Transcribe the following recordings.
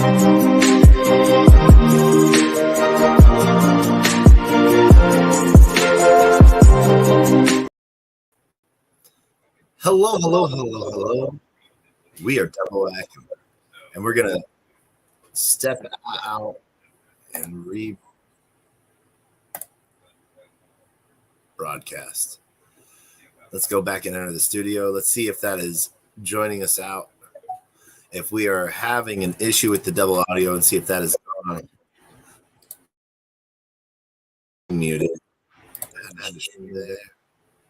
Hello. We are Double Action, and we're going to step out and rebroadcast. Let's go back and enter the studio. Let's see if that is joining us out. If we are having an issue with the double audio, and see if that is going on. Muted.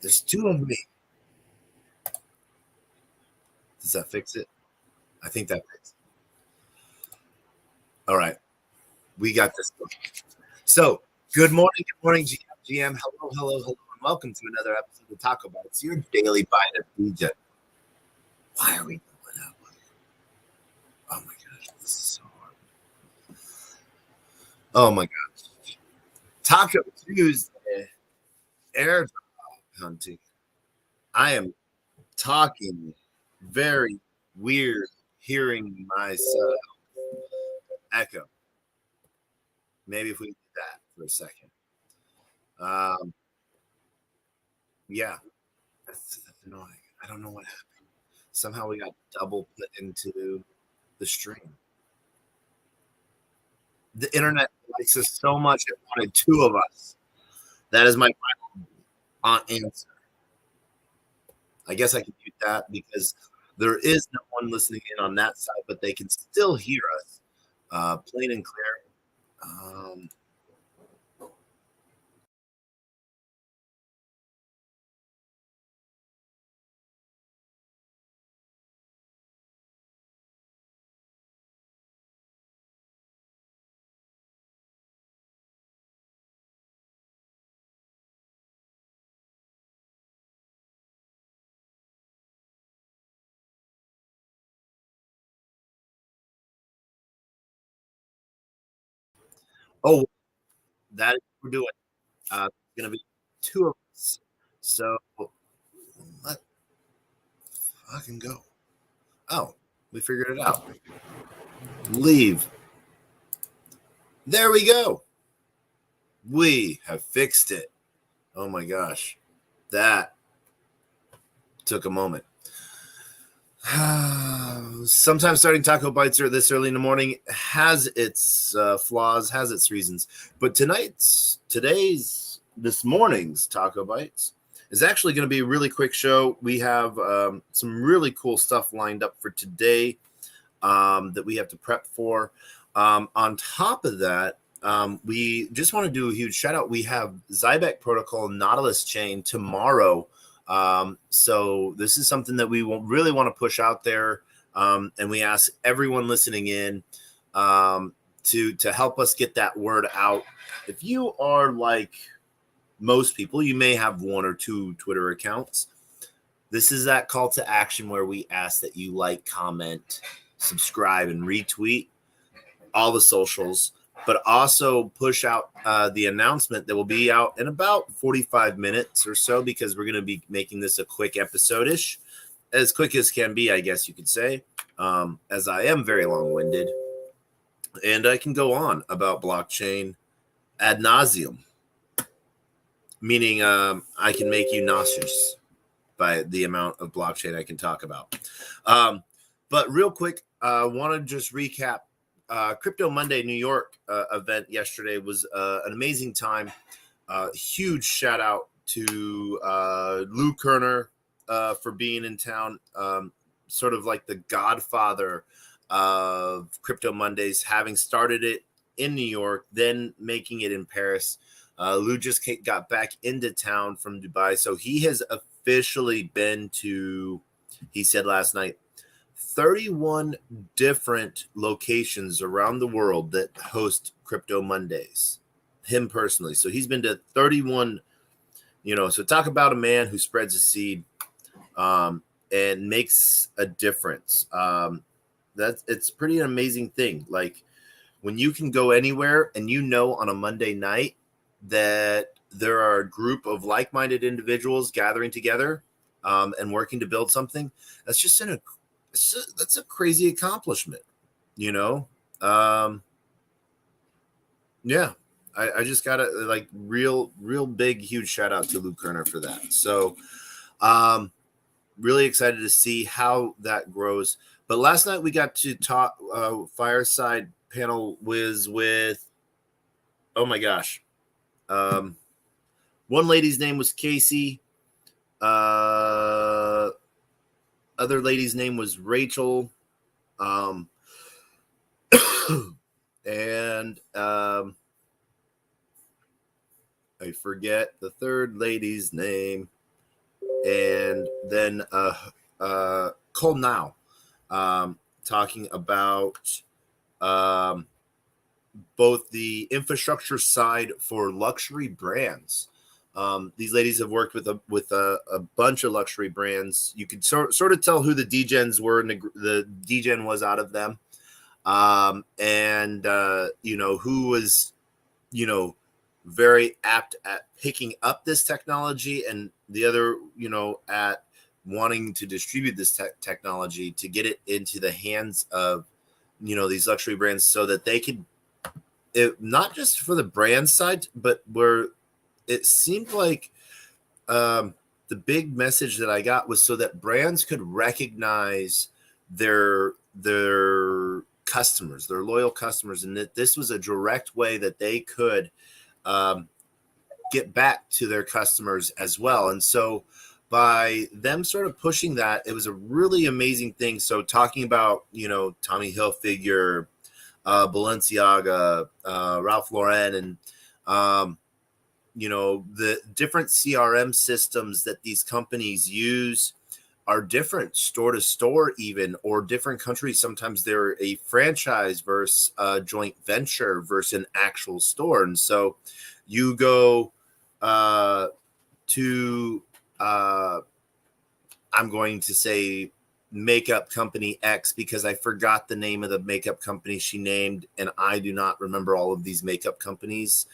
There's two of me. Does that fix it? I think that fixes it. All right. We got this one. So, good morning, GM. Hello, and welcome to another episode of TacoBytes, your daily bite of Degen. Why are we doing that one? Oh my gosh, this is so hard. Oh my gosh. Taco Tuesday, airdrop hunting. I am talking very weird, hearing myself echo. Maybe if we do that for a second. Yeah, that's annoying. I don't know what happened. Somehow we got double put into the stream. The internet likes us so much it wanted two of us. That is my final answer. I guess I can mute that because there is no one listening in on that side, but they can still hear us plain and clear. Oh, that is what we're doing. It's going to be two of us. So let fucking go. Oh, we figured it out. Leave. There we go. We have fixed it. Oh my gosh. That took a moment. Sometimes starting TacoBytes this early in the morning has its flaws, has its reasons. But this morning's TacoBytes is actually going to be a really quick show. We have some really cool stuff lined up for today that we have to prep for. On top of that, we just want to do a huge shout out. We have Zybeck Protocol Nautilus Chain tomorrow. So this is something that we really want to push out there. And we ask everyone listening in to help us get that word out. If you are like most people, you may have one or two Twitter accounts. This is that call to action where we ask that you like, comment, subscribe, and retweet all the socials, but also push out the announcement that will be out in about 45 minutes or so, because we're going to be making this a quick episode-ish, as quick as can be, I guess you could say, as I am very long-winded, and I can go on about blockchain ad nauseum, meaning I can make you nauseous by the amount of blockchain I can talk about. But real quick, I want to just recap. Crypto Monday New York event yesterday was an amazing time. Huge shout out to Lou Kerner for being in town, sort of like the godfather of Crypto Mondays, having started it in New York, then making it in Paris. Lou just got back into town from Dubai, so he has officially been to, he said last night, 31 different locations around the world that host Crypto Mondays, him personally. So he's been to 31, so talk about a man who spreads a seed and makes a difference. It's pretty an amazing thing. Like when you can go anywhere and on a Monday night that there are a group of like-minded individuals gathering together and working to build something, that's a crazy accomplishment, Yeah, I just got a like real big huge shout out to Luke Kerner for that. So really excited to see how that grows. But last night we got to talk fireside panel with oh my gosh. One lady's name was Casey. Other lady's name was Rachel. And I forget the third lady's name. And then Cole Now talking about both the infrastructure side for luxury brands. These ladies have worked with a bunch of luxury brands. You could sort of tell who the Degens were, and the Degen was out of them. And who was, very apt at picking up this technology, and the other, at wanting to distribute this technology to get it into the hands of, these luxury brands so that they could, not just for the brand side, but where it seemed like the big message that I got was so that brands could recognize their customers, their loyal customers, and that this was a direct way that they could get back to their customers as well. And so by them sort of pushing that, it was a really amazing thing. So talking about, Tommy Hilfiger, Balenciaga, Ralph Lauren, and the different CRM systems that these companies use are different store to store, even, or different countries. Sometimes they're a franchise versus a joint venture versus an actual store. And so you go to I'm going to say makeup company X because I forgot the name of the makeup company she named, and I do not remember all of these makeup companies.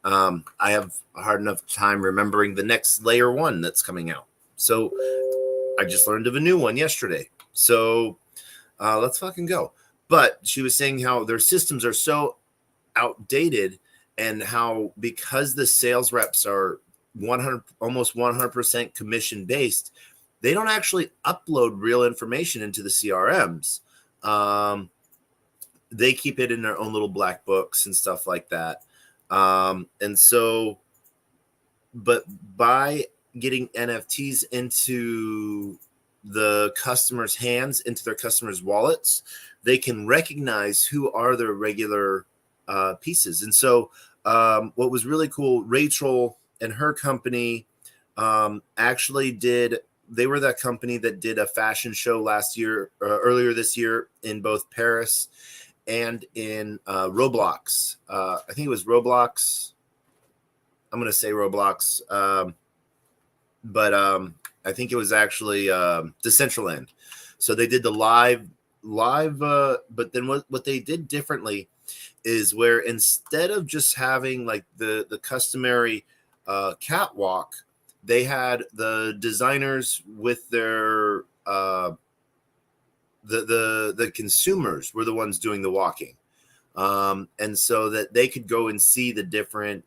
I have a hard enough time remembering the next layer one that's coming out. So I just learned of a new one yesterday. So let's fucking go. But she was saying how their systems are so outdated, and how because the sales reps are almost 100% commission based, they don't actually upload real information into the CRMs. They keep it in their own little black books and stuff like that. And so, but by getting NFTs into the customer's hands, into their customers' wallets, they can recognize who are their regular pieces. And so what was really cool, Rachel and her company actually they were that company that did a fashion show earlier this year in both Paris and in Roblox. I think it was Roblox. I'm going to say Roblox. But I think it was actually Decentraland. So they did the live, but then what they did differently is where instead of just having like the customary catwalk, they had the designers with their the consumers were the ones doing the walking, and so that they could go and see the different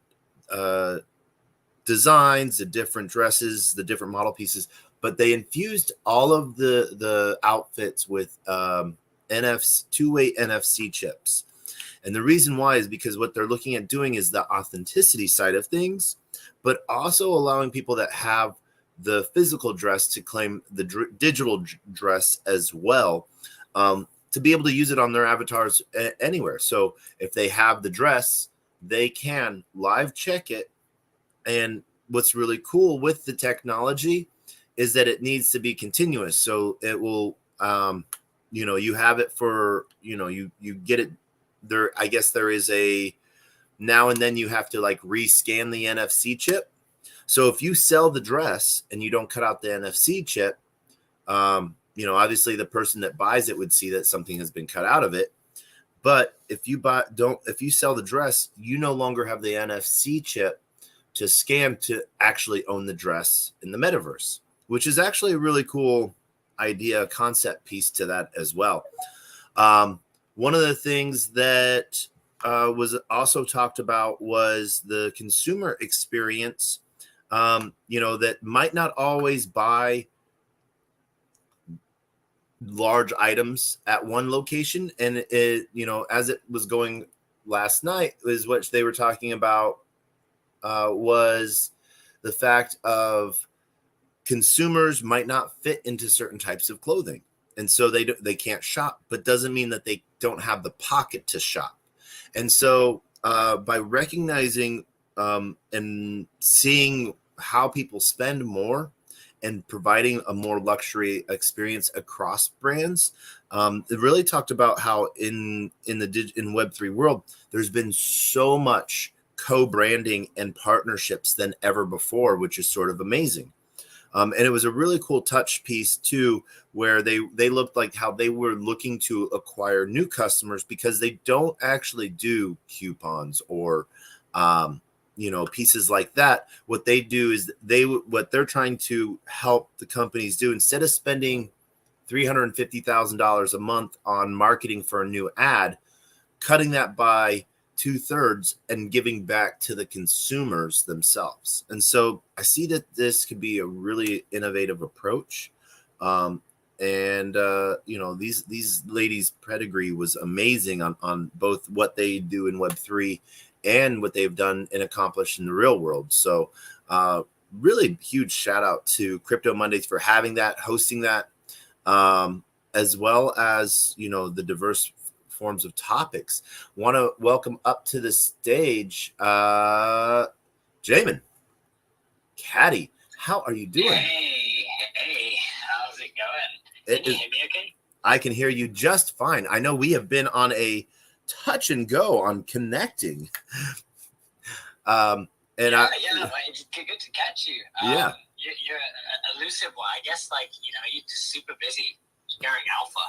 designs, the different dresses, the different model pieces. But they infused all of the outfits with two-way NFC chips. And the reason why is because what they're looking at doing is the authenticity side of things, but also allowing people that have the physical dress to claim the digital dress as well, to be able to use it on their avatars anywhere. So if they have the dress, they can live check it. And what's really cool with the technology is that it needs to be continuous. So it will, you have it for, you get it there. I guess there is a now and then you have to like rescan the NFC chip. So if you sell the dress and you don't cut out the NFC chip, obviously the person that buys it would see that something has been cut out of it. But if you sell the dress, you no longer have the NFC chip to scan to actually own the dress in the metaverse, which is actually a really cool idea, concept piece to that as well. One of the things that was also talked about was the consumer experience, that might not always buy large items at one location. And it, as it was going last night, is what they were talking about was the fact of consumers might not fit into certain types of clothing. And so they can't shop, but doesn't mean that they don't have the pocket to shop. And so by recognizing and seeing how people spend more and providing a more luxury experience across brands, it really talked about how in Web3 world, there's been so much co-branding and partnerships than ever before, which is sort of amazing. And it was a really cool touch piece too, where they looked like how they were looking to acquire new customers because they don't actually do coupons or, pieces like that. What they do is what they're trying to help the companies do, instead of spending $350,000 a month on marketing for a new ad, cutting that by 2/3 and giving back to the consumers themselves. And so I see that this could be a really innovative approach. These ladies' pedigree was amazing on both what they do in Web3 and what they've done and accomplished in the real world. So really huge shout out to Crypto Mondays for having that, hosting that, as well as, the diverse forms of topics. Want to welcome up to the stage, Jamin, Caddy. How are you doing? Hey, how's it going? Can you hear me okay? I can hear you just fine. I know we have been on a touch and go on connecting. It's good to catch you. Yeah. You're an elusive one. I guess, you're just super busy sharing alpha.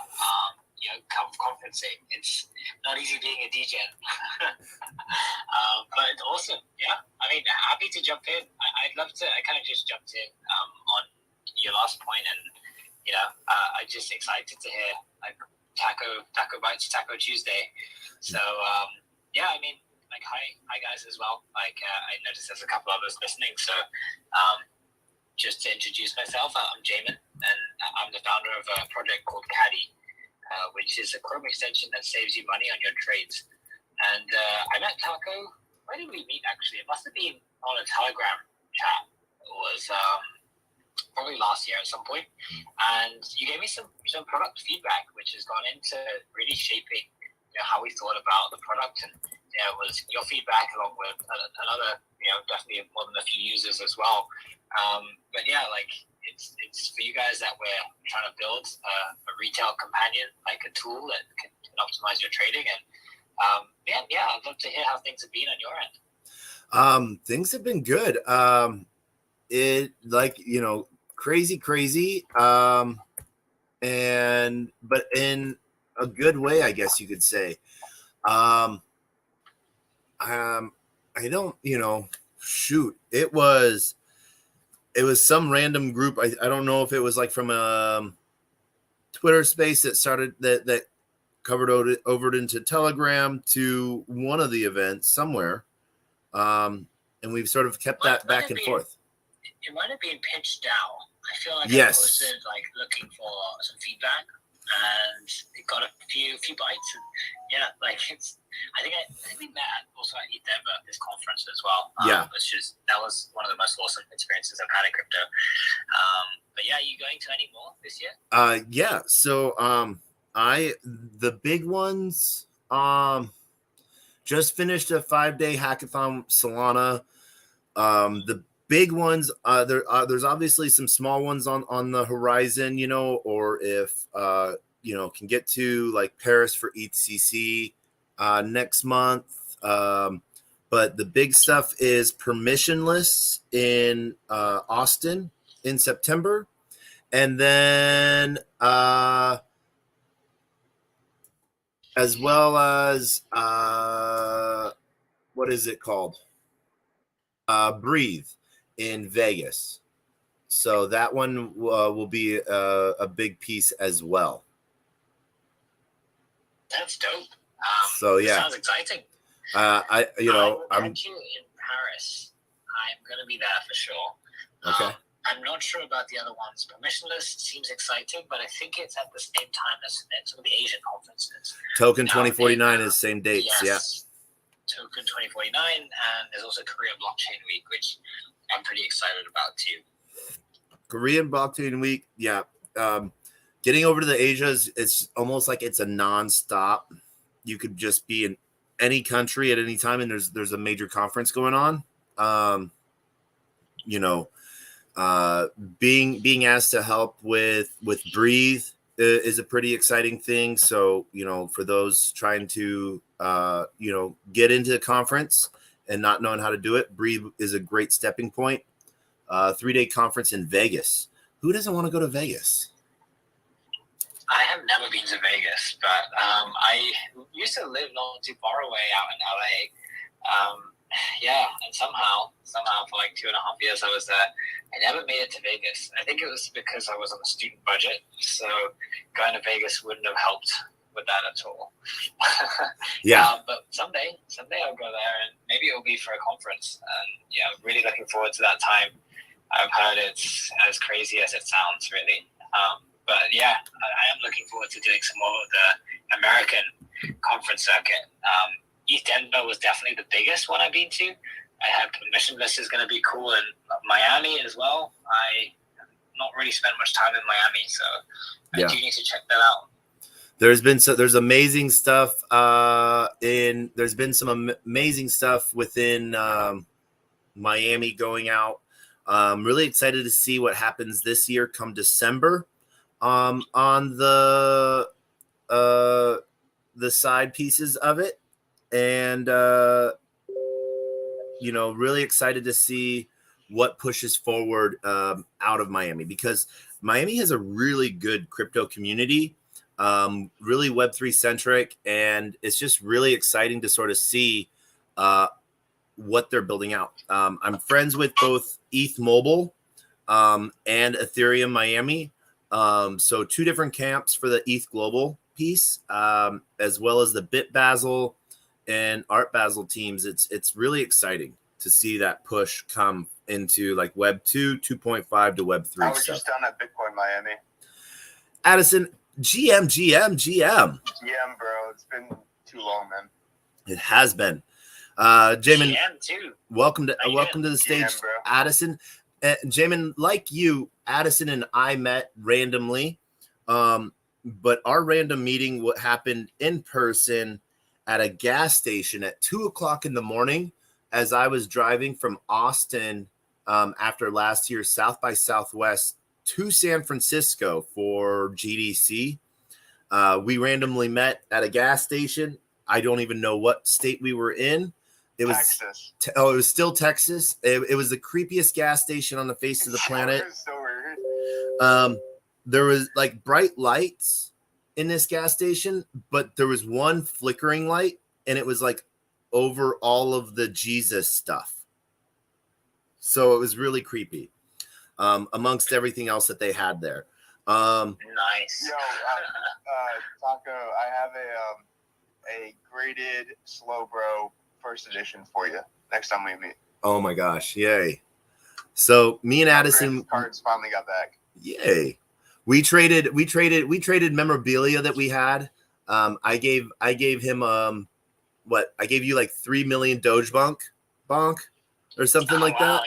Conferencing. It's not easy being a Degen. But it's awesome. Yeah. I mean, happy to jump in. I'd love to. I kind of just jumped in on your last point, and I'm just excited to hear TacoBytes, Taco Tuesday. So hi guys as well. I noticed there's a couple others listening. So just to introduce myself, I'm Jamin, and I'm the founder of a project called Caddy, which is a Chrome extension that saves you money on your trades. And I met Taco. Where did we meet, actually? It must have been on a Telegram chat. It was probably last year at some point. And you gave me some product feedback, which has gone into really shaping how we thought about the product. And it was your feedback along with another, definitely more than a few users as well. It's for you guys that we're trying to build a retail companion, like a tool that can optimize your trading. And I'd love to hear how things have been on your end. Things have been good. Crazy. But in a good way, I guess you could say. I don't, it was some random group. I don't know if it was like from a Twitter space that started that covered over into Telegram to one of the events somewhere. And we've sort of kept that back and forth. It might have been pitched out. I feel like yes. I posted looking for some feedback, and it got a few bites. And I think we met also at Endeavor, this conference as well. That was one of the most awesome experiences I've had in crypto. Are you going to any more this year? So the big ones, just finished a 5-day hackathon Solana. The big ones, there's obviously some small ones on the horizon, or if can get to like Paris for ETHCC next month. But the big stuff is permissionless in Austin in September. And then as well as what is it called? Breathe in Vegas. So that one will be a big piece as well. That's dope. So yeah, sounds exciting. I'm catch you in Paris. I'm gonna be there for sure. okay. I'm not sure about the other ones. Permissionless seems exciting, but I think it's at the same time as some of the Asian conferences. Token 2049 is same dates. Yes, yeah. Token 2049, and there's also Korea Blockchain Week, which I'm pretty excited about too. Korean Blockchain Week, yeah. Getting over to the Asias, it's almost like it's a nonstop. You could just be in any country at any time, and there's a major conference going on. Being asked to help with Breathe is a pretty exciting thing. So, for those trying to, get into the conference and not knowing how to do it, Breathe is a great stepping point. 3-day conference in Vegas. Who doesn't want to go to Vegas? I have never been to Vegas, but I used to live not too far away out in LA. And somehow for like 2.5 years I was there. I never made it to Vegas. I think it was because I was on a student budget, so going to Vegas wouldn't have helped with that at all. Yeah. But someday I'll go there, and maybe it'll be for a conference. And really looking forward to that time. I've heard it's as crazy as it sounds, really. But yeah, I am looking forward to doing some more of the American conference circuit. East Denver was definitely the biggest one I've been to. I have Permissionless is going to be cool, and Miami as well. I not really spent much time in Miami, so I do need to check that out. There's amazing stuff there's been some amazing stuff within Miami going out. I'm really excited to see what happens this year come December on the side pieces of it, and really excited to see what pushes forward out of Miami, because Miami has a really good crypto community, really Web3 centric, and it's just really exciting to sort of see what they're building out. I'm friends with both ETH Mobile and Ethereum Miami. So 2 different camps for the ETH Global piece, as well as the Bit Basel and Art Basel teams. It's really exciting to see that push come into like Web 2, 2.5 to Web 3 I was stuff. just down at Bitcoin Miami. Addison, GM. GM, bro. It's been too long, man. It has been. Jamin, GM too. welcome to the stage, GM, bro. Addison. Jamin, like you, Addison and I met randomly, but our random meeting happened in person at a gas station at 2:00 in the morning as I was driving from Austin after last year's South by Southwest to San Francisco for GDC. We randomly met at a gas station. I don't even know what state we were in. It was Texas. it was still Texas. It was the creepiest gas station on the face of the planet. It was so weird. There was like bright lights in this gas station, but there was one flickering light, and it was like over all of the Jesus stuff. So it was really creepy, amongst everything else that they had there. Nice. Yo, Taco, I have a graded Slow Bro first edition for you next time we meet. Oh my gosh, yay. So me and Addison cards finally got back. Yay. We traded memorabilia that we had. I gave him I gave you like 3 million Doge bonk or something like that.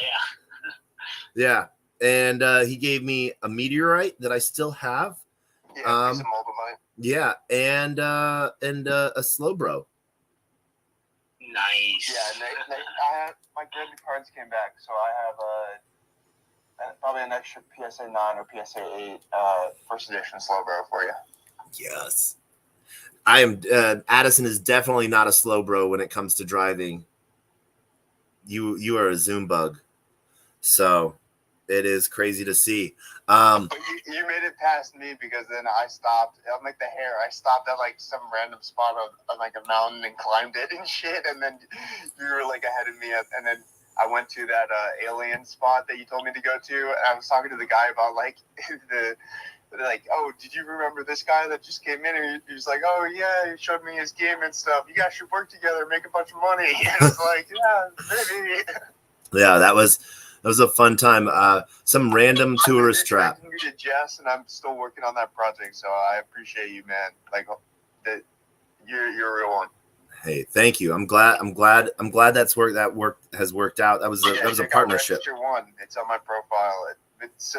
Yeah. And he gave me a meteorite that I still have. Yeah, piece of moldavite. Yeah, and a slow bro. Nice. Yeah, I have my graded cards came back, so I have probably an extra PSA 9 or PSA 8 first edition Slow Bro for you. Yes. I am Addison is definitely not a slow bro when it comes to driving. You are a Zoom bug. So it is crazy to see. But you made it past me, because then I stopped. I'm like the hare. I stopped at like some random spot on like a mountain and climbed it and shit. And then you were like ahead of me. And then I went to that alien spot that you told me to go to. And I was talking to the guy about like they're like, oh, did you remember this guy that just came in? And he was like, oh yeah, he showed me his game and stuff. You guys should work together, make a bunch of money. And it's like, yeah, maybe. Yeah, that was a fun time. Some random tourist trap. Me to Jess, and I'm still working on that project, so I appreciate you, man. Like that, you're a real one. Hey, thank you. I'm glad that's work has worked out. That was a partnership. Register One. It's on my profile. It's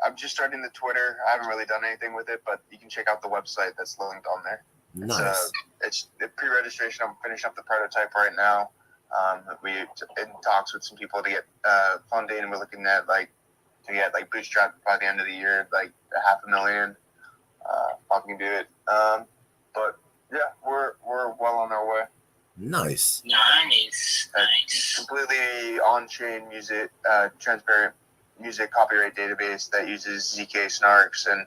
I'm just starting the Twitter. I haven't really done anything with it, but you can check out the website that's linked on there. Nice. It's pre-registration. I'm finishing up the prototype right now. We in talks with some people to get funding, and we're looking at to get bootstrapped by the end of the year, like $500,000. If I can do it. But yeah, we're well on our way. Nice. Completely on-chain music, transparent music copyright database that uses ZK snarks and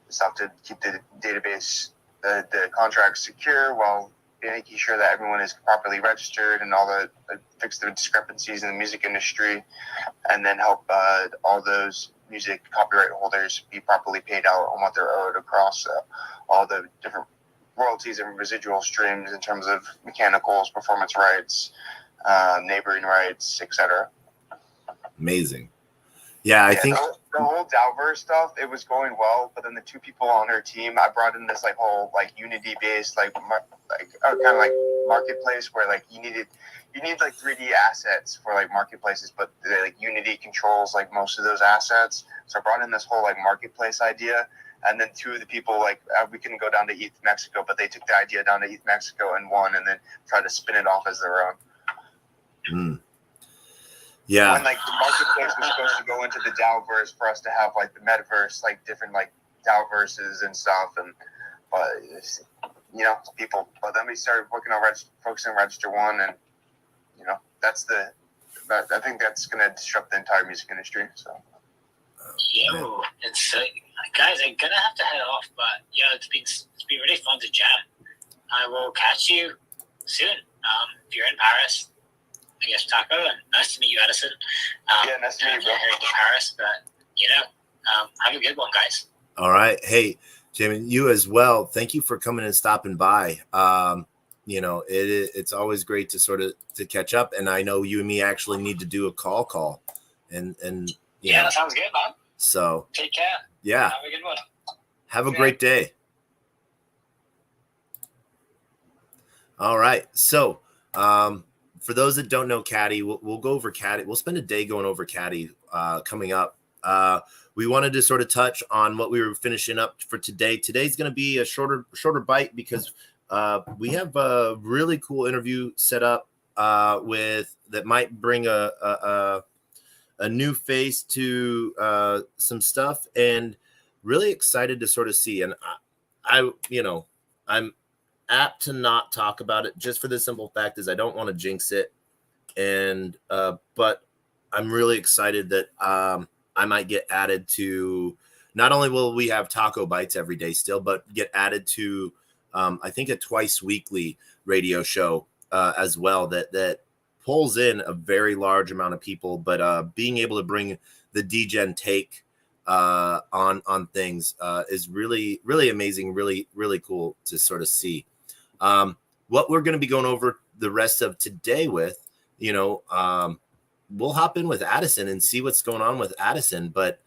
stuff to keep the database, the contracts secure while making sure that everyone is properly registered and all the fix the discrepancies in the music industry, and then help all those music copyright holders be properly paid out on what they're owed across all the different royalties and residual streams in terms of mechanicals, performance rights, neighboring rights, etc. Amazing. Yeah, I think the whole Dalverse stuff, it was going well, but then the two people on her team, I brought in this whole Unity based kind of marketplace where you need 3D assets for marketplaces, but Unity controls most of those assets. So I brought in this whole marketplace idea, and then two of the people we couldn't go down to ETH Mexico, but they took the idea down to ETH Mexico and won, and then tried to spin it off as their own. Yeah. When the marketplace was supposed to go into the Dalverse for us to have the metaverse, different Dalverses and stuff, but people. But then we started working on focusing on Register One, and I think that's going to disrupt the entire music industry. So. Yo, it's guys, I'm gonna have to head off, but it's been really fun to chat. I will catch you soon. If you're in Paris, I guess Taco, and nice to meet you, Edison. Nice to meet you, bro. Heading to Paris, but have a good one, guys. All right, hey, Jamie, you as well. Thank you for coming and stopping by. It's always great to to catch up, and I know you and me actually need to do a call, and that sounds good, man. So take care. Yeah, have a good one. Have a great day. All right, so for those that don't know Caddy, we'll go over Caddy. We'll spend a day going over Caddy coming up. We wanted to touch on what we were finishing up for today. Today's going to be a shorter bite because we have a really cool interview set up that might bring a new face to some stuff, and really excited to see. And I'm apt to not talk about it just for the simple fact is I don't want to jinx it. And but I'm really excited that I might get added to, not only will we have TacoBytes every day still, but get added to I think a twice weekly radio show as well that pulls in a very large amount of people, but being able to bring the Degen take on things is really, really amazing, really, really cool to see. What we're going to be going over the rest of today with, we'll hop in with Addison and see what's going on with Addison, but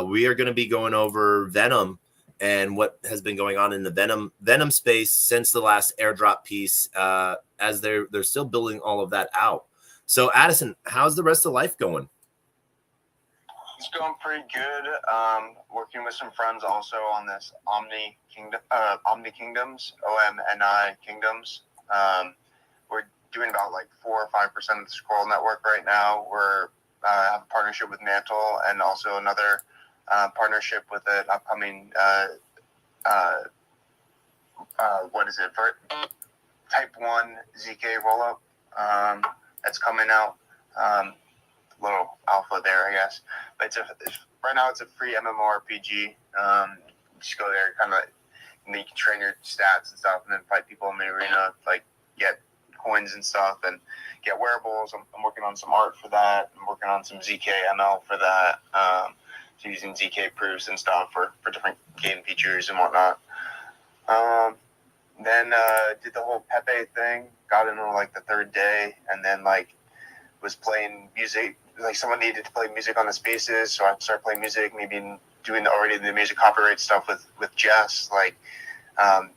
we are going to be going over Venom and what has been going on in the Venom space since the last airdrop piece, as they're still building all of that out. So Addison, how's the rest of life going? It's going pretty good. Working with some friends also on this Omni Kingdoms, OMNI Kingdoms. We're doing about 4 or 5% of the Scroll Network right now. We're have a partnership with Mantle and also another partnership with an upcoming Type 1 ZK rollup that's coming out. Little alpha there, I guess. But right now it's a free MMORPG. Just go there, kind of, and you can train your stats and stuff, and then fight people in the arena, get coins and stuff, and get wearables. I'm working on some art for that. I'm working on some ZK ML for that. using ZK proofs and stuff for different game features and whatnot. Then did the whole Pepe thing, got into like the third day, and then like was playing music. Like someone needed to play music on the spaces, so I started playing music, maybe doing already the music copyright stuff with Jess. Like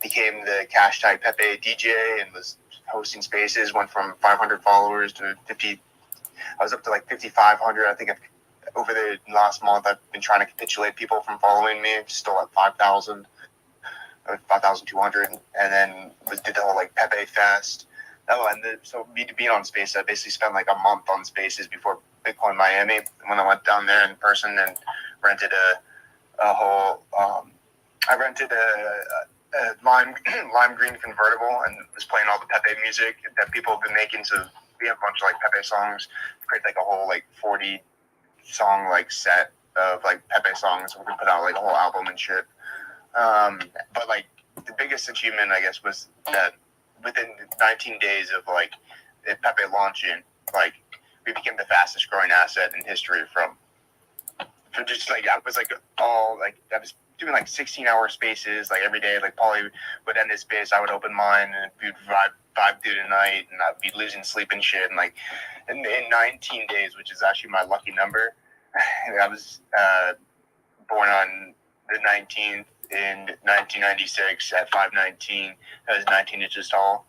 became the cash tag Pepe DJ and was hosting spaces. Went from 500 followers to 50. I was up to like 5,500. I think over the last month I've been trying to capitulate people from following me. Still at 5,000. 5,200, and then did the whole like Pepe Fest. Oh, and so being on Spaces, I basically spent like a month on Spaces before Bitcoin Miami when I went down there in person and rented a whole. I rented a lime green convertible and was playing all the Pepe music that people have been making. So we have a bunch of like Pepe songs. Create like a whole like 40 song like set of like Pepe songs. We're gonna put out like a whole album and shit. But like the biggest achievement, I guess, was that within 19 days of like Pepe launching, like we became the fastest growing asset in history from just like I was like all like I was doing like 16-hour spaces like every day. Like Paulie would end his space, I would open mine, and we'd vibe through the night, and I'd be losing sleep and shit. And like in 19 days, which is actually my lucky number, I was born on the 19th. In 1996 at 5'19", I was 19 inches tall,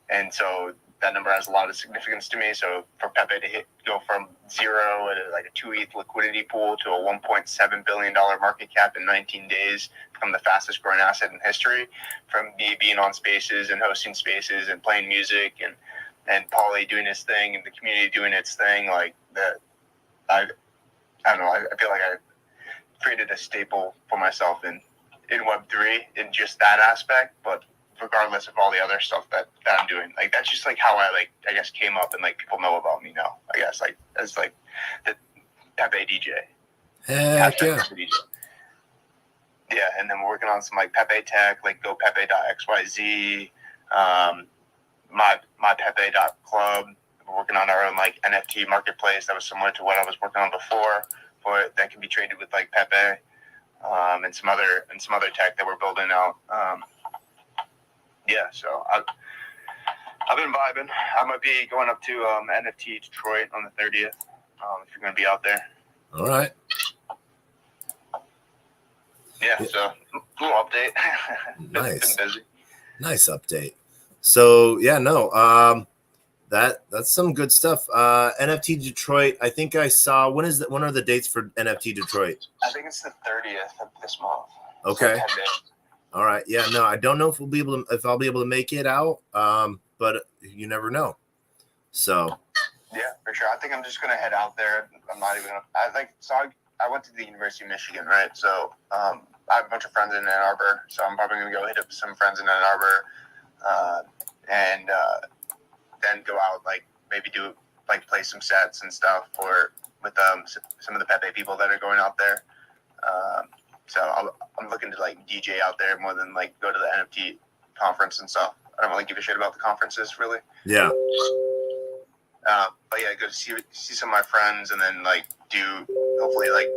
and so that number has a lot of significance to me. So for Pepe to go from zero at like a 2 ETH liquidity pool to a $1.7 billion market cap in 19 days, become the fastest growing asset in history, from me being on spaces and hosting spaces and playing music and Paulie doing his thing and the community doing its thing, like that. I don't know. I feel like I created a staple for myself in Web3 in just that aspect, but regardless of all the other stuff that I'm doing, like that's just like how I guess came up and like people know about me now, I guess, like as like the Pepe DJ. Heck yeah. DJ. Yeah, and then we're working on some like Pepe tech, like gopepe.xyz, my Pepe.club. We're working on our own like NFT marketplace that was similar to what I was working on before. That can be traded with like Pepe, and some other tech that we're building out. Yeah, so I've been vibing. I might be going up to NFT Detroit on the 30th. If you're going to be out there. All right. Yeah. So cool update. Nice. Been busy. Nice update. So yeah, no. That's some good stuff. NFT Detroit. I think I saw. When are the dates for NFT Detroit? I think it's the 30th of this month. Okay. All right. Yeah. No, I don't know if I'll be able to make it out. But you never know. So. Yeah, for sure. I think I'm just gonna head out there. I'm not even gonna. I went to the University of Michigan, right? So I have a bunch of friends in Ann Arbor. So I'm probably gonna go hit up some friends in Ann Arbor, and then go out, like maybe do like play some sets and stuff with some of the Pepe people that are going out there. So I'm looking to like DJ out there more than like go to the NFT conference and stuff. I don't really give a shit about the conferences really. Yeah. But yeah, go to see some of my friends and then like do hopefully like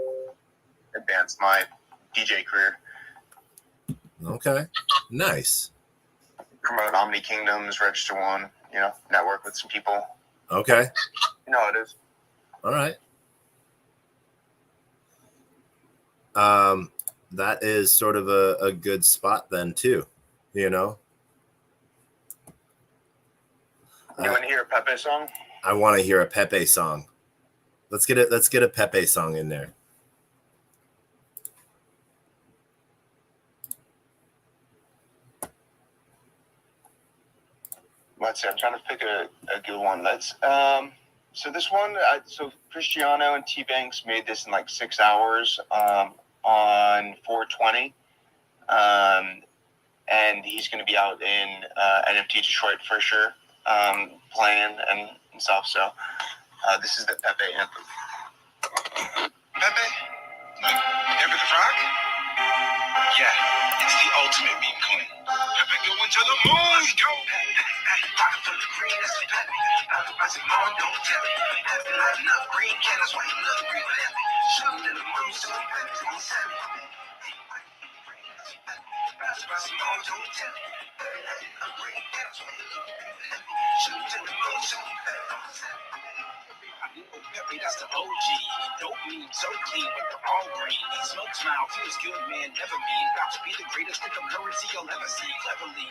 advance my DJ career. Okay. Nice. Promote Omni Kingdoms, register one. Network with some people. Okay. You know how it is. All right. That is sort of a good spot then too, You want to hear a Pepe song? I want to hear a Pepe song. Let's get a Pepe song in there. Let's see. I'm trying to pick a good one. So this one. So Cristiano and T-Banks made this in like 6 hours on 4/20, and he's going to be out in NFT Detroit for sure, playing and stuff. So this is the Pepe anthem. Pepe, like Pepe the Frog. Yeah, it's the ultimate meme coin. Pepe going to the moon. Let's go. Pocket full of green, that's Pepe. I said, Mom, don't tell me. Pepe not enough green candles, why you love green with Pepe? Shooting in the moon, so Pepe gon' send me. Pass by some more, don't tell me. I'm green, that's what you look at. Shooting in the moon, so Pepe gon' send me. Pepe, that's the OG. Dope mean so clean with the all green. Smoke smile, feels good, man, never mean. About to be the greatest cryptocurrency you'll ever see. Cleverly.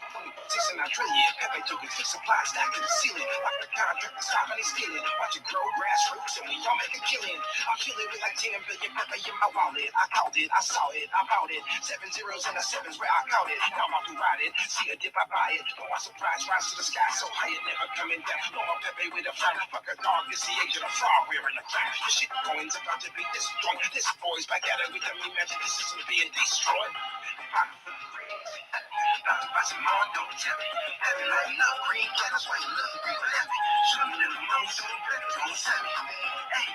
26 and I trillion. Pepe took his fixed supply, stack to the ceiling. Like the contract, stop and stealing. Watch it grow, grassroots, and we all make a killing. I kill it with like 10 billion Pepe in my wallet. I called it, I saw it, I bought it. 7 zeros and a 7's where I caught it. Now I'm about to ride it. See a dip, I buy it. But my surprise rise to the sky so high it never coming down. No, I'm Pepe with a frown. Fuck a dog, this the age of the fraud. We're in the crown. This shit coins about to be destroyed. This boy's back at it with the me magic. This is being destroyed. By some more, don't tell me. Heavy lighting up, green candles while you look green with heavy. Shooting in the moon, so Pepe gon' send me. Hey,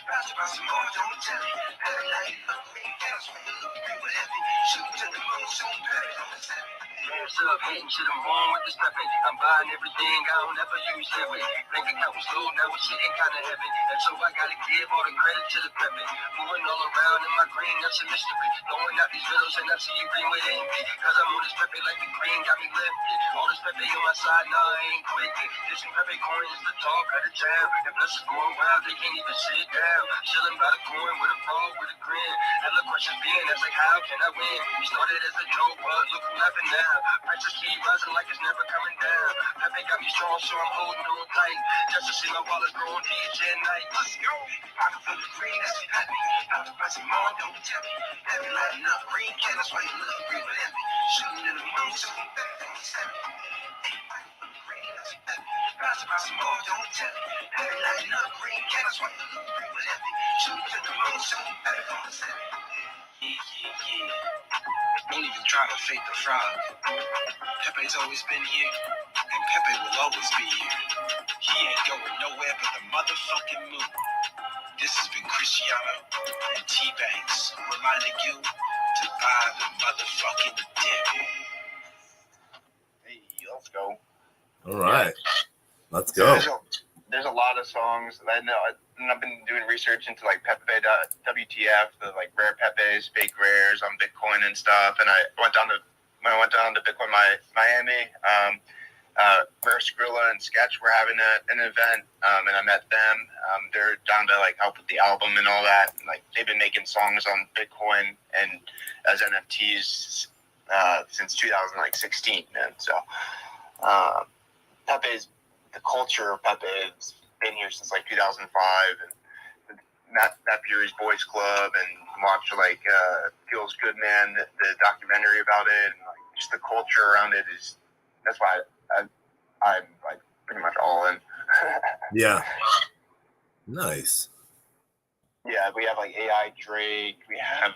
by some more, don't tell me. Heavy lighting up, green candles while you look green with heavy. Shooting in the moon, so Pepe gon' send me. Hands up, hating shit, I'm wrong with this Pepe. I'm buying everything, I don't ever use heavy. Bank account was low, now it's sitting kinda heavy. And so I gotta give all the credit to the Pepe. Moving all around in my green, that's a mystery. Throwing out these riddles and I see you green with envy. Cause I'm on this Pepe like the green got me lifted. All this Pepe on my side, nah, I ain't quitting. This some Pepe coin is the talk of the town. If blessings going wild, they can't even sit down. Chilling by the coin with a frog with a grin. And look what she's being, that's like how can I win? We started as a joke, but look who laughing now. Prices keep rising like it's never coming down. Pepe got me strong, so I'm holding on tight. Just to see my wallet grow on DJ night. Let's go. I can feel the green, that's the Pepe. Out the press more, don't tell me. Heavy lighting up, green candles while you look green with heavy. Shooting in the moon, so Pepe gon' send me. By some more, don't tell me. Heavy lighting up, green candles while you look green with heavy. Shooting in the moon, so Pepe gon' send me. Yeah. Don't even try to fake the fraud. Pepe's always been here, and Pepe will always be here. He ain't going nowhere but the motherfucking moon. This has been Cristiano and T-Banks reminding you to buy the motherfucking dip. Hey, let's go. All right. Let's go. There's a lot of songs that I know, and I've been doing research into like Pepe.WTF, the like rare Pepes, fake rares on Bitcoin and stuff. And when I went down to Bitcoin Miami, Rare Skrilla and Sketch were having an event, and I met them. They're down to like help with the album and all that. And, like they've been making songs on Bitcoin and as NFTs since 2016, and so Pepe's. The culture of Pepe has been here since like 2005, and Matt Fury's Boys Club, and watch like Feels Good Man, the documentary about it, and like just the culture around it is. That's why I'm like pretty much all in. Yeah. Nice. Yeah, we have like AI Drake. We have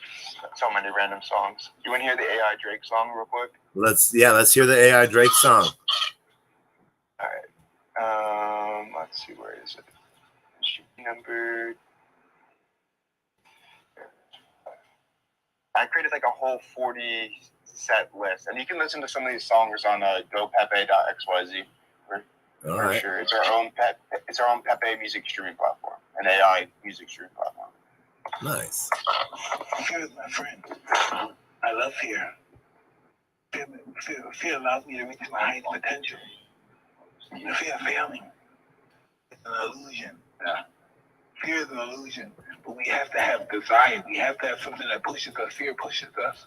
so many random songs. You want to hear the AI Drake song real quick? Let's hear the AI Drake song. All right. Let's see, where is it? Number. I created like a whole 40 set list, and you can listen to some of these songs on gopepe.xyz. All right. Sure, it's our own Pepe music streaming platform, an AI music streaming platform. Nice. Fear is my friend. I love fear. Fear allows me to reach my highest potential. Fear failing. It's an illusion. Yeah. Fear is an illusion. But we have to have desire. We have to have something that pushes us. Fear pushes us.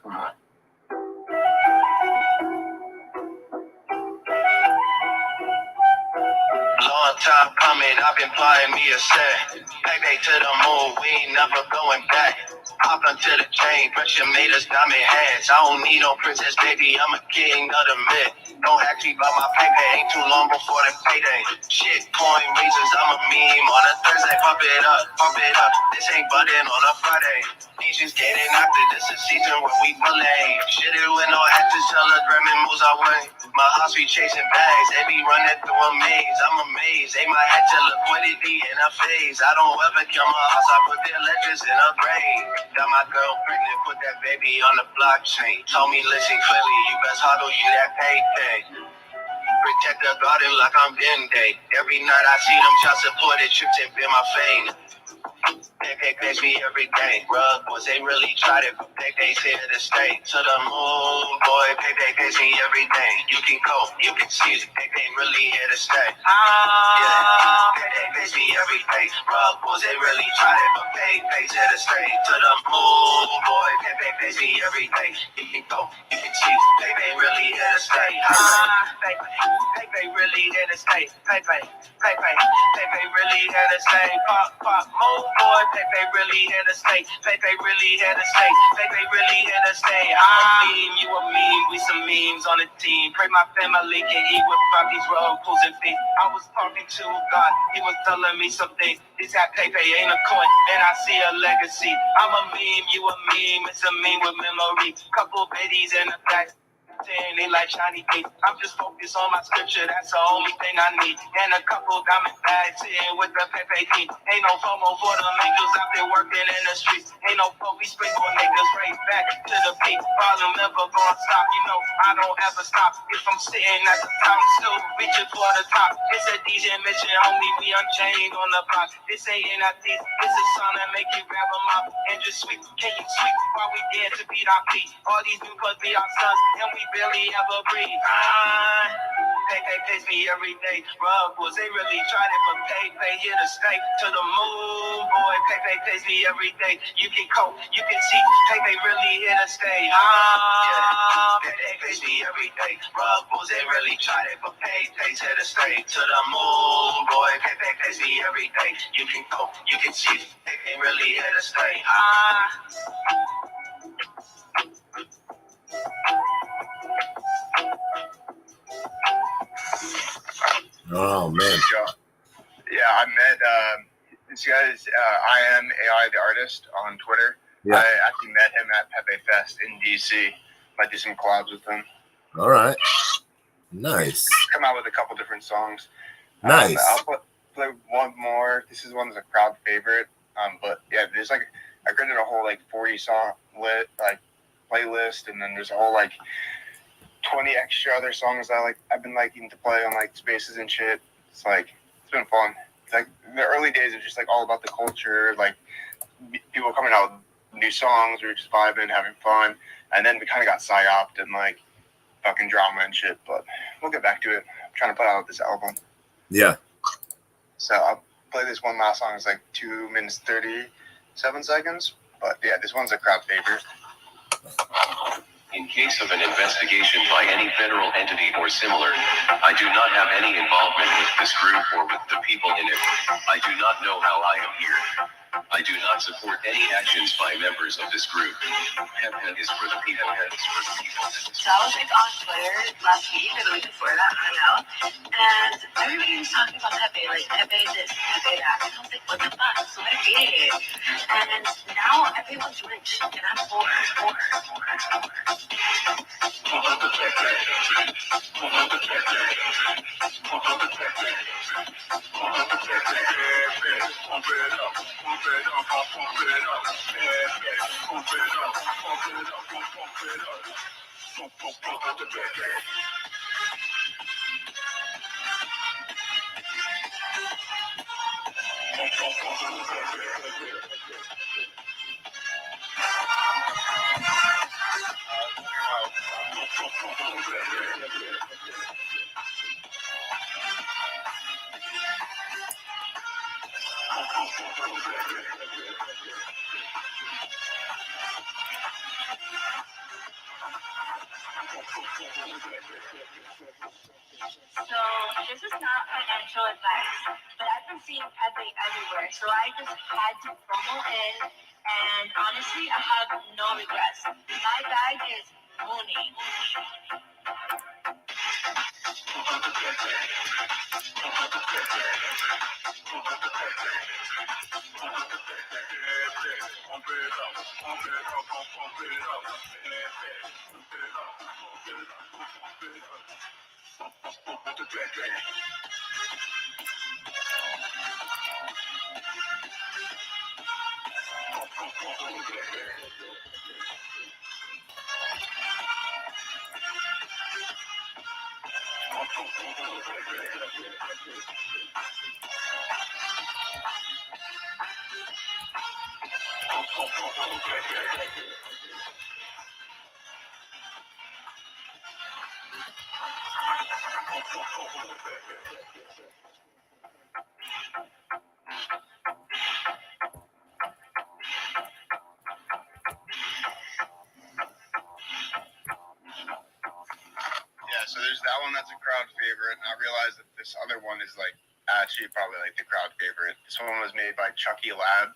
Long time coming, I've been buying me a set. Pepe to the moon, we ain't never going back. Hop onto the chain, pressure made us diamond hands. I don't need no princess, baby, I'm a king of the myth. Don't ask me about my Pepe, ain't too long before the payday. Shit, coin raises, I'm a meme on a Thursday. Pump it up, this ain't button on a Friday. Nations getting active, this is season where we play. Shit it with no actors, telegramming moves our way. My house be chasing bags, they be running through a maze. I'm amazed, aim my head to liquidity in a phase. I don't ever kill my house, I put their legends in a grave. Got my girl pregnant, put that baby on the blockchain. Told me listen clearly, you best hodl you that payday. Protect the garden like I'm Degen. Every night I see them child support, it trips and bend my fame. They pitch me every day. Rug boys, they really tried it, but they's here to stay. To the moon, boy, they pitch me every day. You can go, you can see it. They really here to stay. Yeah, they pitch me every day. Rug boys, they really tried it, but they's here to stay. To the moon, boy, they pitch me every day. You can go, you can see it. They really here to stay. They really here to stay. They really here to stay. Pop, move, boy. They really here to stay. They really here to stay. They really here to stay. I'm a meme, you a meme. We some memes on the team. Pray my family can eat without these road pools and feet. I was talking to God. He was telling me something. This hat Pepe ain't a coin, and I see a legacy. I'm a meme, you a meme. It's a meme with memory. Couple biddies in the back. They like shiny things. I'm just focused on my scripture, that's the only thing I need. And a couple diamond bags sitting with the Pepe team. Ain't no FOMO for them angels out there working in the streets. Ain't no FOMO, we sprinkle niggas right back to the peak. Volume never gonna stop, you know I don't ever stop. If I'm sitting at the top, I'm still reaching for the top. It's a DJ mission, homie, we unchained on the block. This ain't NITs, it's a song that make you grab them up and just sweep. Can you sweep while we dare to beat our feet? All these new clubs be our sons, and we barely ever breathe. They pitch me every day. Rug boys, they really tried it, but pay here to stay. To the moon, boy. Pay pitch me every day. You can cope, you can see. They really here to stay. They pitch me every day. Rug boys, they really tried it, but pay's here to stay. To the moon, boy. Pay pitch me every day. You can cope, you can see. They really here to stay. Oh man. Yeah, I met this guy's I am AI the artist on Twitter. Yeah. I actually met him at Pepe Fest in DC. Might do some collabs with him. All right. Nice. Come out with a couple different songs. Nice. I'll play one more. This is one that's a crowd favorite. But yeah, there's like I created a whole like 40 song playlist, and then there's a whole like 20 extra other songs I've been liking to play on like spaces and shit. It's been fun. It's like the early days are just like all about the culture, like people coming out with new songs, we were just vibing, having fun, and then we kind of got psyoped and like fucking drama and shit. But we'll get back to it. I'm trying to put out this album. Yeah. So I'll play this one last song. It's like 2 minutes 37 seconds. But yeah, this one's a crowd favorite. In case of an investigation by any federal entity or similar, I do not have any involvement with this group or with the people in it. I do not know how I am here. I do not support any actions by members of this group. Heaven is for the people. Heaven is for the people. So I was like on Twitter last week or the week before that, I don't know, and everybody was talking about Pepe, like Pepe this, Pepe that. And I was like, what the fuck? So I created it. And now everyone's rich, and I'm poor. So this is not financial advice, but I've been seeing Pepe everywhere, so I just had to promo in, and honestly, I have no regrets. My bag is money. Yeah, so there's that one that's a crowd favorite, and I realized that this other one is like actually probably like the crowd favorite. This one was made by Chucky Lab.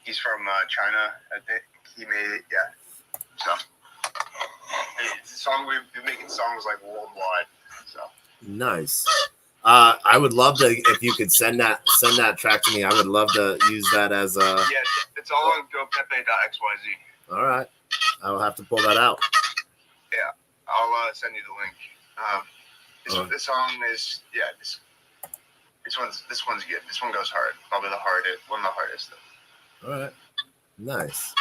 He's from China, I think. He made it, yeah. So it's a song we've been making songs like worldwide. So Nice. I would love to if you could send that track to me. I would love to use that as a. yeah, it's all on GoPepe.xyz. All right, I will have to pull that out. Yeah, I'll send you the link. This song is this one's good. This one goes hard. Probably one of the hardest. All right, nice.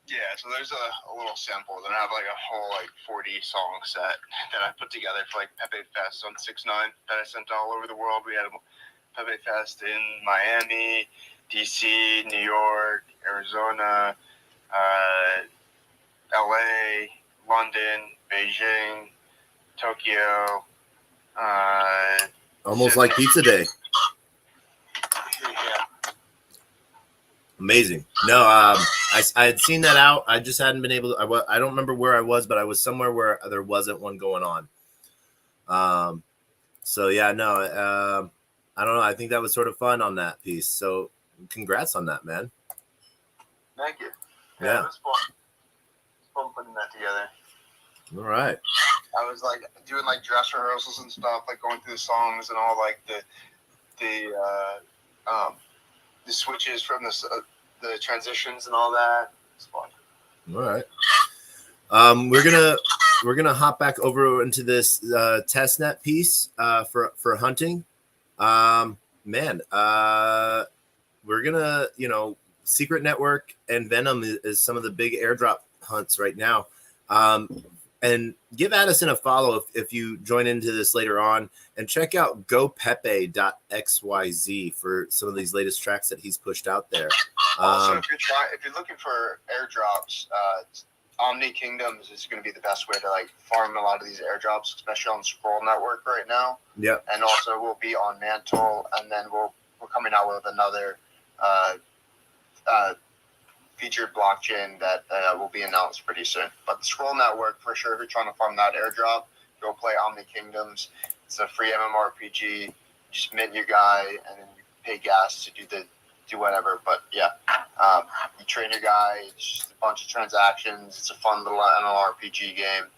Yeah, so there's a little sample. Then I have like a whole 40 song set that I put together for like Pepe Fest on 6/9 that I sent all over the world. We had a Pepe Fest in Miami, DC, New York, Arizona, LA, London, Beijing, Tokyo. Almost like Pizza Day. Yeah. Amazing. No, I had seen that out. I just hadn't been able to. I don't remember where I was, but I was somewhere where there wasn't one going on. So yeah, no. I don't know. I think that was sort of fun on that piece. So congrats on that, man. Thank you. Yeah. It was fun. It was fun putting that together. All right. I was like doing like dress rehearsals and stuff, like going through the songs and all like the switches from the transitions and all that. It's fun. All right. We're gonna hop back over into this testnet piece for hunting. We're gonna Secret Network and Venom is some of the big airdrop hunts right now. And give Addison a follow if you join into this later on, and check out gopepe.xyz for some of these latest tracks that he's pushed out there. Also, if you're looking for airdrops, Omni Kingdoms is going to be the best way to like farm a lot of these airdrops, especially on Scroll Network right now. Yeah. And also we'll be on Mantle, and then we're coming out with another featured blockchain that will be announced pretty soon. But the Scroll Network, for sure, if you're trying to farm that airdrop, go play Omni Kingdoms. It's a free MMORPG. You just mint your guy, and then you pay gas to do whatever. But yeah, you train your guy. It's just a bunch of transactions. It's a fun little MMORPG game.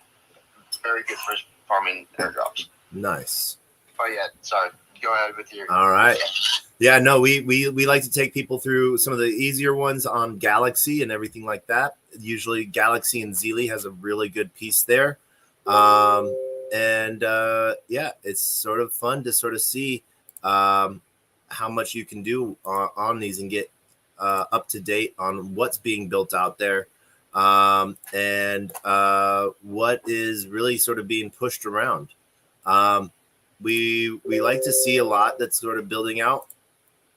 very good for farming airdrops. Nice. But yeah, sorry. Go ahead with your. All right. Yeah, no, we like to take people through some of the easier ones on Galaxy and everything like that. Usually Galaxy and Zeely has a really good piece there. Yeah, it's sort of fun to sort of see how much you can do on these and get up to date on what's being built out there and what is really sort of being pushed around. We like to see a lot that's sort of building out.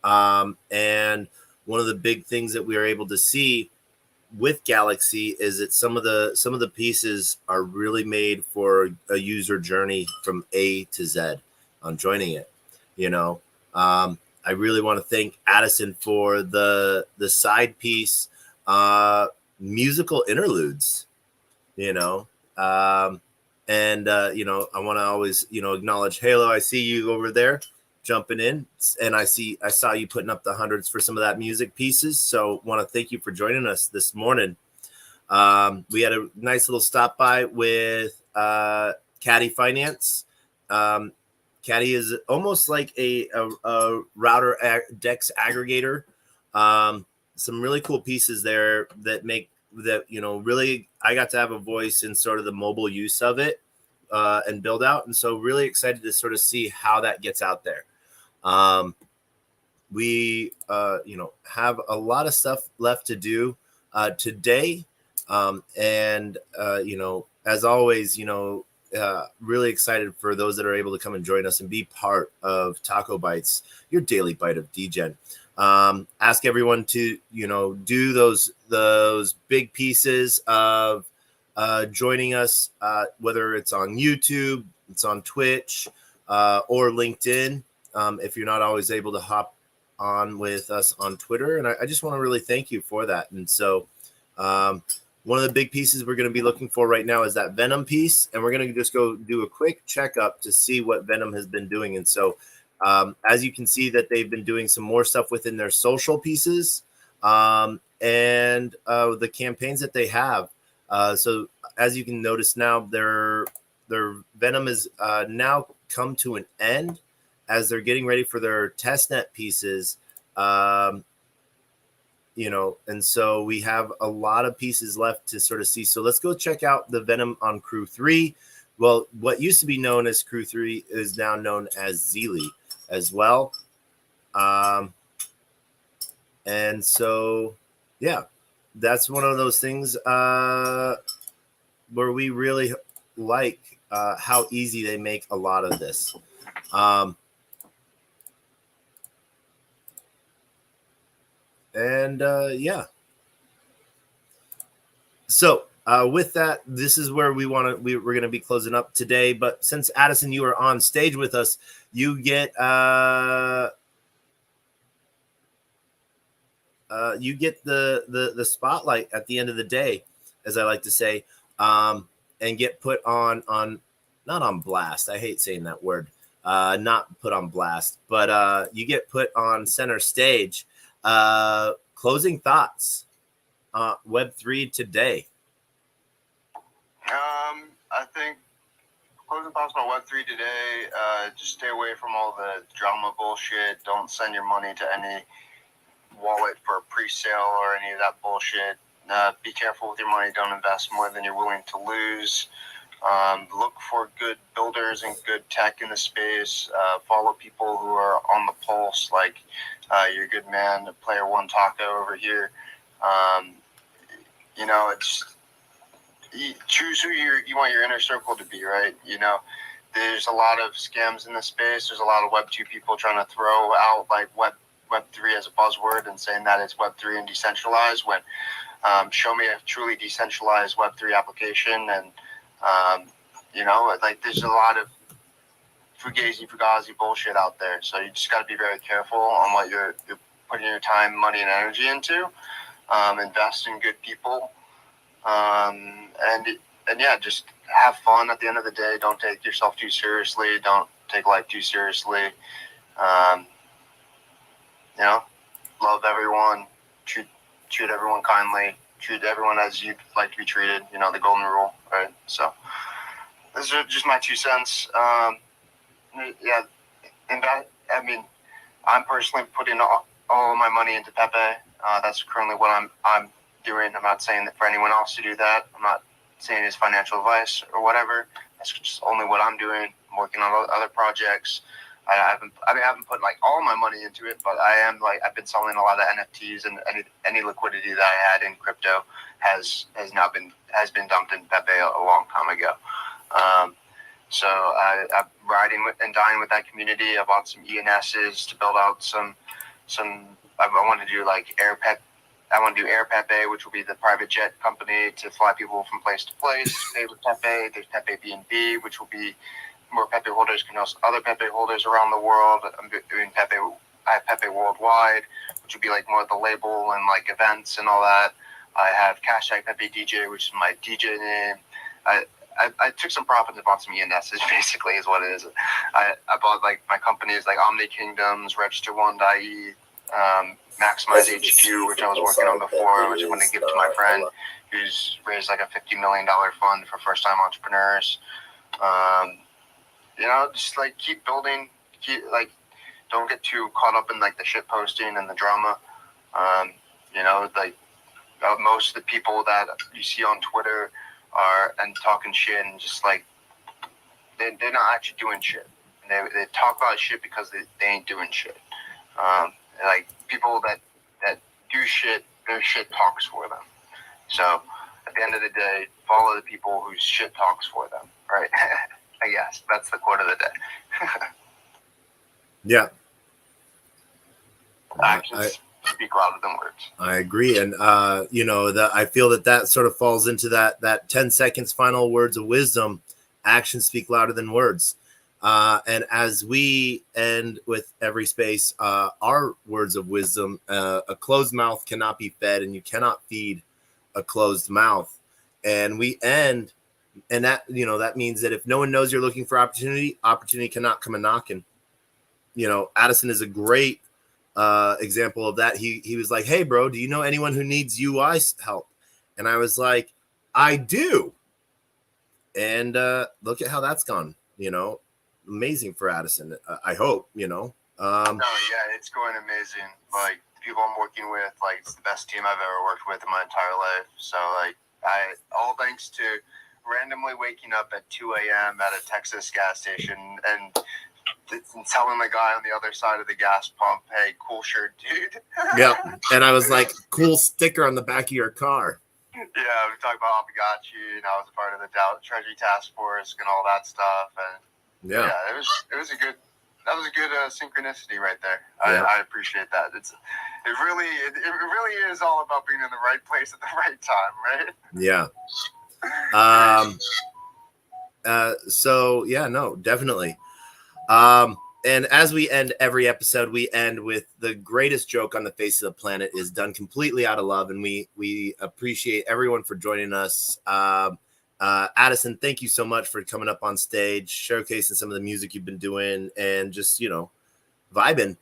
And one of the big things that we are able to see with Galaxy is that some of the pieces are really made for a user journey from A to Z on joining it. I really want to thank Addison for the side piece, musical interludes, I want to always, acknowledge Halo. I see you over there jumping in, and I saw you putting up the hundreds for some of that music pieces. So want to thank you for joining us this morning. We had a nice little stop by with Caddy Finance. Caddy is almost like a router DEX aggregator. Some really cool pieces there that make that, really I got to have a voice in sort of the mobile use of it and build out. And so really excited to sort of see how that gets out there. We, have a lot of stuff left to do today. As always, really excited for those that are able to come and join us and be part of TacoBytes, your daily bite of Degen. Ask everyone to, do those big pieces of joining us, whether it's on YouTube, it's on Twitch, or LinkedIn. If you're not always able to hop on with us on Twitter. And I just want to really thank you for that. And so one of the big pieces we're going to be looking for right now is that Venom piece. And we're going to just go do a quick checkup to see what Venom has been doing. And so as you can see that they've been doing some more stuff within their social pieces and the campaigns that they have. So as you can notice now, their Venom is now come to an end as they're getting ready for their testnet pieces. And so we have a lot of pieces left to sort of see. So let's go check out the Venom on Crew 3. Well, what used to be known as Crew 3 is now known as Zeely as well. And so, yeah, that's one of those things where we really like how easy they make a lot of this. Yeah. So with that, this is where we're going to be closing up today. But since Addison, you are on stage with us, you get the spotlight at the end of the day, as I like to say, and get put on not on blast. I hate saying that word. Not put on blast, but you get put on center stage. Closing thoughts, Web3 today. I think closing thoughts on Web3 today, just stay away from all the drama bullshit. Don't send your money to any wallet for a pre-sale or any of that bullshit. Be careful with your money. Don't invest more than you're willing to lose. Look for good builders and good tech in the space. Follow people who are on the pulse, like your good man, Player One Taco over here. Choose who you want your inner circle to be, right? There's a lot of scams in the space. There's a lot of Web2 people trying to throw out like Web3 as a buzzword and saying that it's Web3 and decentralized, when show me a truly decentralized Web3 application. And there's a lot of fugazi bullshit out there. So you just got to be very careful on what you're putting your time, money, and energy into. Invest in good people. Just have fun at the end of the day. Don't take yourself too seriously. Don't take life too seriously. Love everyone. Treat everyone kindly. Treat everyone as you'd like to be treated. The golden rule, right? So those are just my 2 cents. Yeah, and I'm personally putting all of my money into Pepe. That's currently what I'm doing. I'm not saying that for anyone else to do that. I'm not saying it's financial advice or whatever. That's just only what I'm doing. I'm working on other projects. I haven't put like all my money into it, but I've been selling a lot of NFTs, and any liquidity that I had in crypto has been dumped in Pepe a long time ago. So I'm riding and dying with that community. I bought some ENSs to build out some. I want to do like I want to do Air Pepe, which will be the private jet company to fly people from place to place. Pay with Pepe. There's Pepe B&B, which will be more Pepe holders can host other Pepe holders around the world. I'm doing Pepe. I have Pepe Worldwide, which will be like more of the label and like events and all that. I have Hashtag Pepe DJ, which is my DJ name. I took some profits and bought some ENSs, basically, is what it is. I bought like my companies like Omni Kingdoms, Register1.ie, Maximize HQ, which I was working on before, which I'm going to give to my friend who's raised like a $50 million fund for first-time entrepreneurs. Just like keep building, don't get too caught up in like the shit posting and the drama. Most of the people that you see on Twitter and talking shit and just like they're not actually doing shit. They talk about shit because they ain't doing shit. Like people that do shit, their shit talks for them. So at the end of the day, follow the people whose shit talks for them, right? I guess that's the quote of the day. Yeah. Actions speak louder than words. I agree. And, I feel that sort of falls into that 10 seconds final words of wisdom. Actions speak louder than words. And as we end with every space, our words of wisdom, a closed mouth cannot be fed, and you cannot feed a closed mouth. And we end, and that means that if no one knows you're looking for opportunity cannot come a knocking. Addison is a great example of that. He was like, "Hey, bro, do you know anyone who needs UI help?" And I was like, "I do." And look at how that's gone. Amazing for Addison. I hope. No, yeah, it's going amazing. Like people I'm working with, like it's the best team I've ever worked with in my entire life. So like all thanks to randomly waking up at 2 a.m. at a Texas gas station and telling the guy on the other side of the gas pump, "Hey, cool shirt, dude." Yeah, and I was like, "Cool sticker on the back of your car." Yeah, we talked about Obligati, and I was a part of the Treasury Task Force and all that stuff. And yeah, it was a good synchronicity right there. Yeah. I appreciate that. It really is all about being in the right place at the right time, right? Yeah. So yeah, no, definitely. And as we end every episode, we end with the greatest joke on the face of the planet is done completely out of love. And we appreciate everyone for joining us. Addison, thank you so much for coming up on stage, showcasing some of the music you've been doing and just, vibing.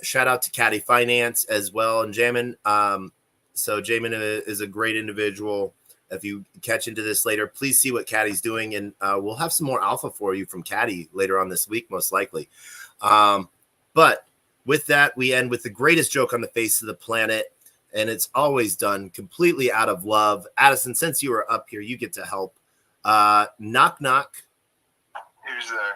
Shout out to Caddy Finance as well and Jamin. So Jamin is a great individual. If you catch into this later, please see what Caddy's doing, and we'll have some more alpha for you from Caddy later on this week, most likely. But with that, we end with the greatest joke on the face of the planet, and it's always done completely out of love. Addison, since you are up here, you get to help. Knock, knock. Who's there?